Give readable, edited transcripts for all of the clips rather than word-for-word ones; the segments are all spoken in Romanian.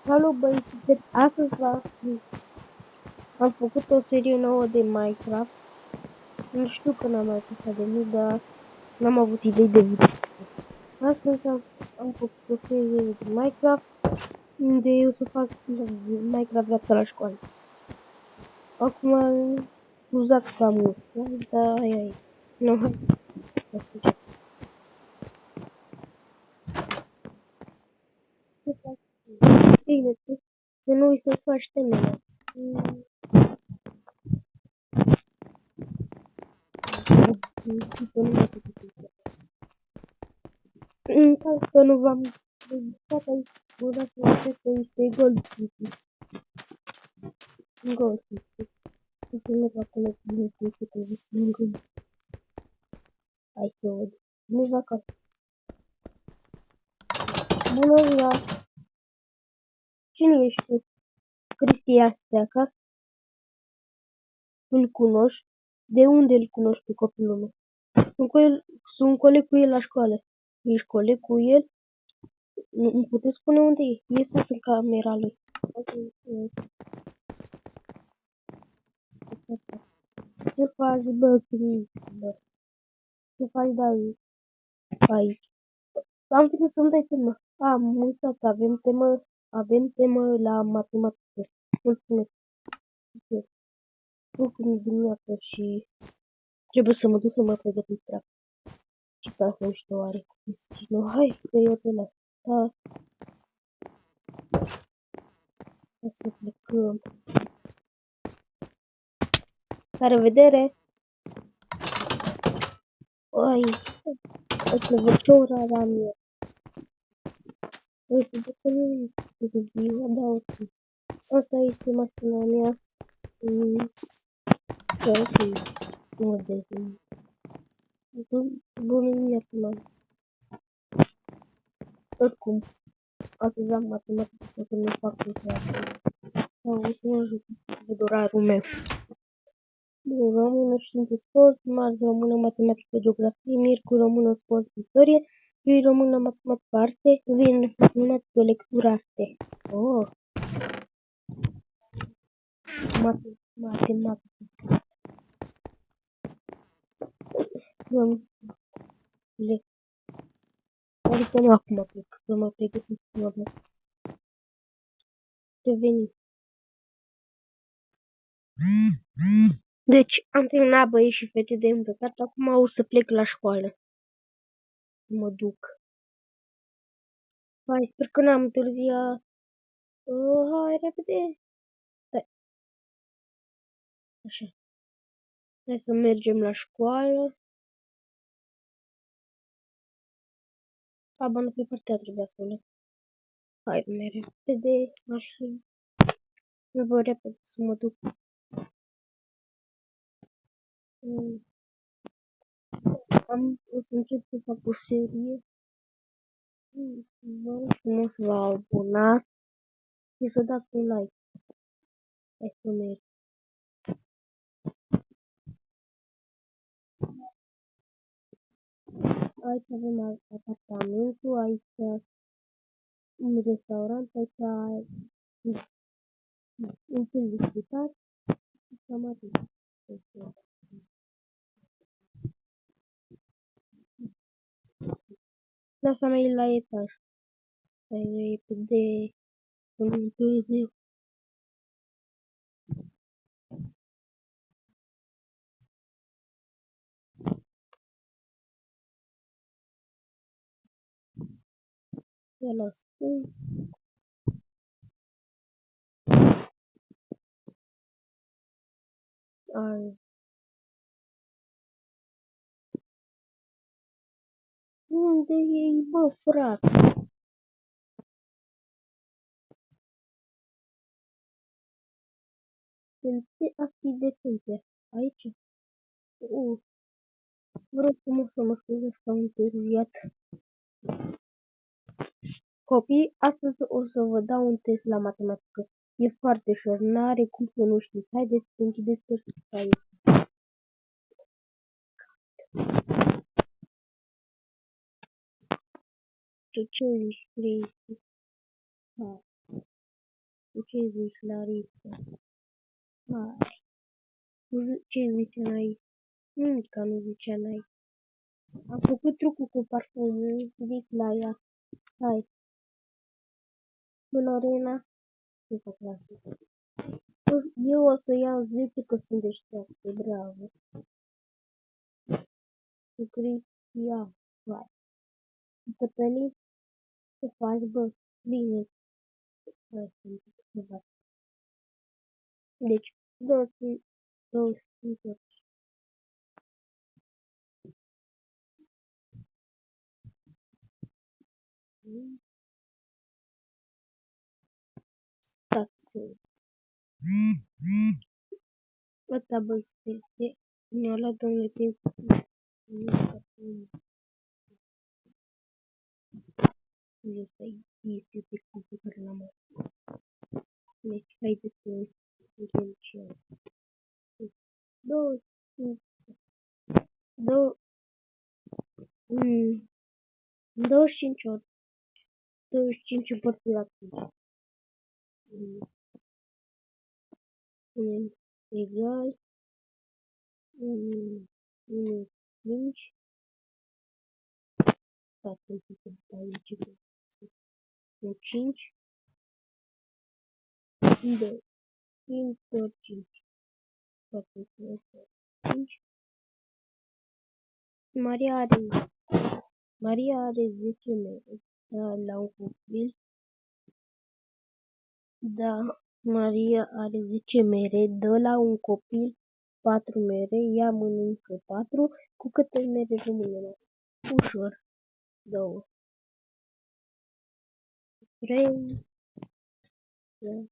Salut băieți, astăzi am făcut o serie nouă de Minecraft. Nu știu că n-am mai făcut de mult, dar n-am avut idei de video. Astăzi am făcut o serie de Minecraft, unde eu să fac Minecraft viața la școală. Acum, scuzați că am mult, dar aia e. Nu, hai. Bine, să nu uiți să faci temele. În caz că nu v-am registrat aici, urmați să vedeți că este Gold City. Gold City. O să merg acolo din City, că vă spun Gold. Hai să văd. Nu vă acasă. Bună ziua! Cine ești tu? Cristi este acasă? Îl cunoști? De unde îl cunoști pe copilul meu? Sunt coleg cu el la școală. Ești coleg cu el? Nu îmi puteți spune unde e? Iese în camera lui. Ce faci, bă, Cristi? Ce faci, David? Aici. Am venit să-mi dai temă. Am uitat, avem temă la matematică. Mulțumesc. Lucruri dimineața și trebuie să mă duc să mă pregătesc treaba. Și ca să știu oare cu piscină. Hai, că eu te las. Da. Să plecăm. La revedere! Ai, să văd ce ora am eu. Uite, de să nu este ziua, da, ok. Asta este mașina mea. Da, ok. Nu de zi. Bună dimineața, mami. Oricum, astăzi am matematică să nu fac lucrare. Sau o să mă ajut cu dorarul meu. Bun, română, științe, sport, marți, română, matematică, geografie, miercuri, română, sport, istorie, joi, română, matematică, arte, vineri, matematică, lectură, arte. Oh! Matematică. Adică nu acum plec, să mă pregătesc să mă plec. Reveni. Deci, am terminat băieți și fete de îmbrăcat, acum o să plec la școală. Mă duc. Hai, sper că n-am întârziat. Hai, repede. Stai. Așa. Hai să mergem la școală. Aba, nu pe partea trebuia să merg. Hai, merg repede. Așa. Nu vă repede să mă duc. O să încep să fac o serie. Vă rog frumos să vă abonați și să dați un like. Hai să merg. Aici avem apartamentul, aici un restaurant, aici un fel de spital și cam atât. Casa mea e la etaj. Hai repede, să nu întârziu. Ia la stâng. Unde e, bă, frate? Sunt activ de tâmpie. Aici? Vă rog frumos să mă scuzați că am întârziat. Copii, astăzi o să vă dau un test la matematică. E foarte ușor, n-are cum să nu știți. Haideți să închideți cărțile aici. Ce îi scrie? Hai. Ce zici, Larisa? Hai. Ce zice înainte? Nimica nu zicea înainte. Am făcut trucul cu parfumul, zic la ea. Hai. Bă, Lorena, ce să clasă? Eu o să iau 10 că sunt deșteaptă, bravo. Cu Cristian, vai. Cătălin, ce faci, bă? Bine. Hai să fac. Deci, 200. Stați. Ăsta, bă, este. Ne-a luat domnule timp. Eu să-i este textul pe care l-am avut. Deci, haideți să vedem ce am. 25 ori 25 împărțit la 5. Punem egal 5. Stați un pic să aici. 5. 2. 5 ori 5. Stați 5. Maria are 10 metri. Da, la un copil. Da, Maria are 10 mere, dă la un copil 4 mere, ea mănâncă 4, cu câte mere rămâne? Ușor. 2, 3, 2,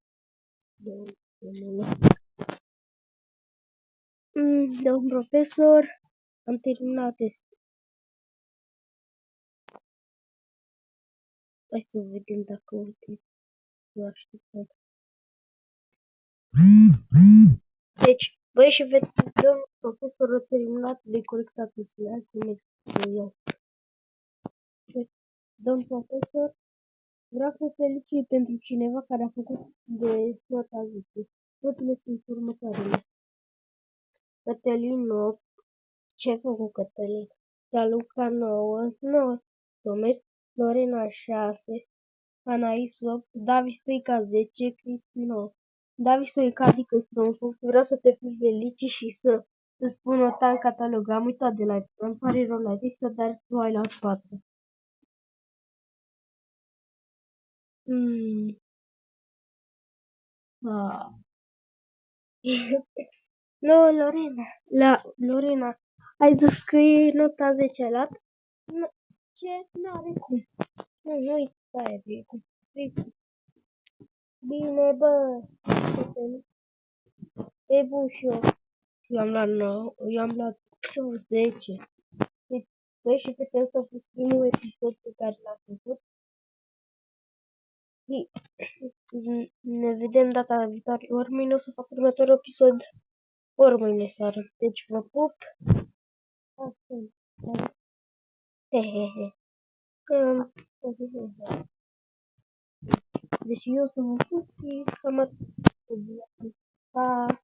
domn profesor, am terminat testul. Hai să vedem dacă uite, nu așteptăm. Deci, băi și vedeți, domn profesor a terminat de corectat testul. Hai să merg să iau. Domn profesor, vreau să felicit pentru cineva care a făcut de nota 10. Notele sunt următoarele. Cătălin 8. Ce a făcut Cătălin? Raluca 9. 9. Tomes. Lorena 6. Anais 8. David Stoica 10. Cristi 9. David Stoica, adică vreau să te felicit și să îți spun nota în catalog. Am uitat de la tine. Îmi pare rău la listă, dar tu ai luat 4. Ah. Nu, Lorena, ai zis că e nota 10 la? Ce? N-are cum. Nu stai de cum. Bine, bă. E bun și eu. Eu am luat 9, eu am luat 10. Deci, băi, și pe ăsta a fost primul episod pe care l-am făcut. Ne vedem data viitoare. Ori mâine o să fac următorul episod, ori mâine seară. Deci vă pup. Hehehe. Deci eu să vă pup și cam atât. Pa!